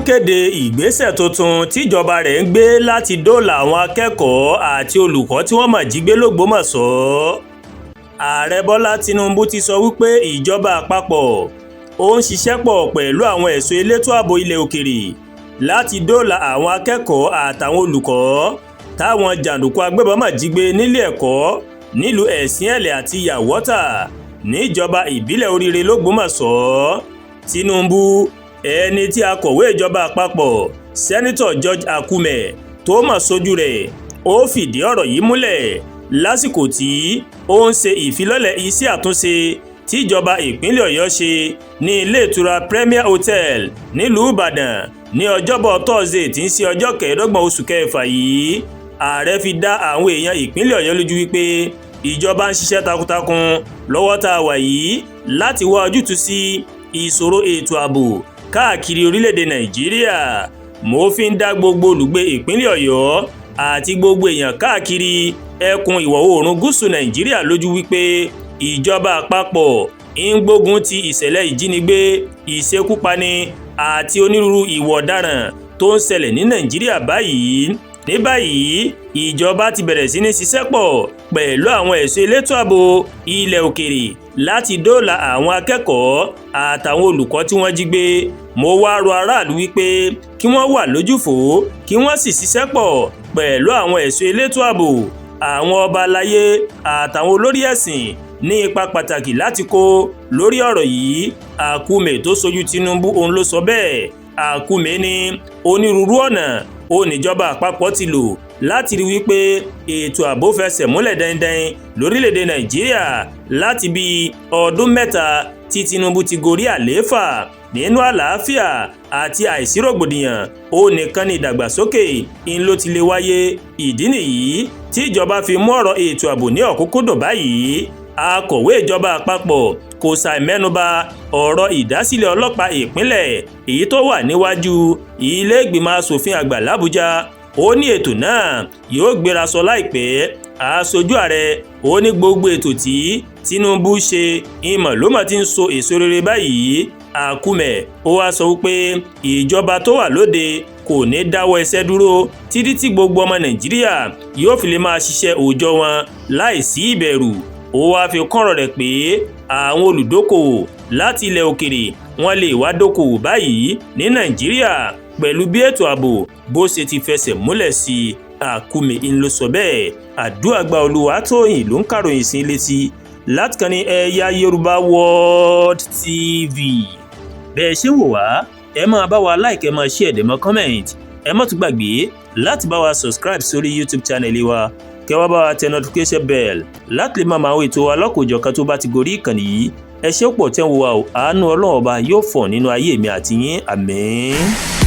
kéde ìgbésẹ̀ tuntun tíjọba rẹ̀ ń gbé láti dóòlà àwọn akẹ́kọ̀ọ́ àti olùkọ́ tí wọ́n mà jí gbé l'Ógbómọ̀ṣọ́. Ààrẹ Bọ́lá Tinubu ti sọ wípé ìjọba àpapọ̀ ó ń ṣiṣẹ́ pọ̀ pẹ̀lú àwọn ẹ̀ṣọ́ elétò ààbò ilẹ̀ òkèrè láti dóòlà àwọn akẹ́kọ̀ọ́ àtàwọn olùkọ́ táwọn jàǹdùkú agbébọn mà jí gbé nílé ẹ̀kọ́ nílùú Ẹ̀sìn-Ẹ̀lẹ̀ àti Yàwọ́tà níjọba ìbílẹ̀ Oríire l'Ógbómọ̀ṣọ́. Tinubu, ẹni tí akọ̀wé ìjọba àpapọ̀ sẹ́nitọ̀ George Akume tó mọ̀ sójú rẹ̀, ó fìdí ọ̀rọ̀ yìí múlẹ̀ lásìkò tí ó ń ṣe ìfilọ́lẹ̀ iṣẹ́ àtúnṣe tíjọba ìpínlẹ̀ Ọ̀yọ́ ṣe ní ilé ìtura Premier Hotel nílùú Ìbàdàn ní ọjọ́bọ̀ Thursday tí ń ṣe ọjọ́ 25 oṣù kẹfà yìí. Ààrẹ fi dá àwọn èèyàn ìpínlẹ̀ Ọ̀yọ́ lójú wípé ìjọba ń ṣiṣẹ́ takuntakun lọ́wọ́ tá a wà yìí láti wá ojútùú sí ìṣòro ètò ààbò káàkiri orílẹ̀-èdè Nàìjíríà. Mo fi ń dá gbogbo olùgbé ìpínlẹ̀ Ọ̀yọ́ àti gbogbo èèyàn káàkiri ẹkùn ìwọ̀ oòrùn gúúsù Nàìjíríà lójú wípé ìjọba àpapọ̀ ń gbógun ti ìṣẹ̀lẹ̀ ìjínigbé, ìṣekúpani àti onírúurú ìwà ọ̀daràn tó ń ṣẹlẹ̀ ní Nàìjíríà báyìí. Ní báyìí, ìjọba ti bẹ̀rẹ̀ sí ní ṣiṣẹ́ pọ̀ pẹ̀lú àwọn ẹ̀ṣọ́ elétò ààbò ilẹ̀ òkèrè láti dóòlà àwọn akẹ́kọ̀ọ́ àtàwọn olùkọ́ tí wọ́n jí gbé. Mo wá rọ aráàlú wípé kí wọ́n wà lójúfò kí wọ́n sì ṣiṣẹ́ pọ̀ pẹ̀lú àwọn ẹ̀ṣọ́ elétò ààbò. Àwọn ọba aláyé àtàwọn olórí ẹ̀sìn ní ipa pàtàkì láti kó lórí ọ̀rọ̀ yìí. Akume tó sojú Tinubu òun ló sọ bẹ́ẹ̀. Akume ní onírúurú ọ̀nà oníjọba àpapọ̀ ti lò láti rí wípé ètò ààbò fẹsẹ̀ múlẹ̀ dandan lórílẹ̀‐èdè Nàìjíríà láti bí ọdún 3 tí Tinubu ti gorí àlééfà. Nínú àlàáfíà àti àìsí rògbòdìyàn, ó nìkan ní ìdàgbàsókè ń ló ti lè wáyé. Ìdí nìyí tí ìjọba fi mú ọ̀rọ̀ ètò ààbò ní ọ̀kúnkúndùn báyìí. Akọ̀wé ìjọba àpapọ̀ kò ṣàì mẹ́nubà ọ̀rọ̀ ìdásílẹ̀ ọlọ́pàá ìpínlẹ̀ èyí tó wà níwájú ilé ìgbìmọ̀ asòfin àgbà l'Àbújá. Ó ní ètò náà yóò gbéra sọ láìpẹ́. Aṣojú ààrẹ ó ní gbogbo ètò tí Tinubu ṣe ìmọ̀ ló mọ̀ tí ń so èso rere báyìí. Akume ó wá sọ wípé ìjọba tó wà lóde kò ní dáwọ́ iṣẹ́ dúró títí tí gbogbo ọmọ Nàìjíríà yóò fi lè máa ṣiṣẹ́ òòjọ́ wọn láìsí ìbẹ̀rù. Ó wá fi kọ́rọ̀ rẹ̀ pé àwọn olùdókòwò láti ilẹ̀ òkèrè wọ́n lè wá dókòwò báyìí ní Nàìjíríà pẹ̀lú bí ètò ààbò bó ṣe ti fẹsẹ̀ múlẹ̀ sí i. Akume ń ló sọ bẹ́ẹ̀. Àdúràgbà Olúwatóyìn ló ń kàròyìn sí létí láti kàn ní Ẹ̀yà Yorùbá World TV. Bẹ́ẹ̀ ṣe wò wá, ẹ máa bá wa like, ẹ máa share, ẹ máa comment. Ẹ má tún gbàgbé láti bá wa subscribe sórí YouTube channel wa, kẹ́ wá bá wa tẹ notification bell láti lè máa àwọn ètò alákòójọ̀kan tó bá ti gorí ìkànnì yìí. Ẹ ṣé pọ̀ tẹ́ ń wo wa o, àánú Ọlọ́run ọba yóò fọ̀ nínú ayé mi àti yín. Àmín.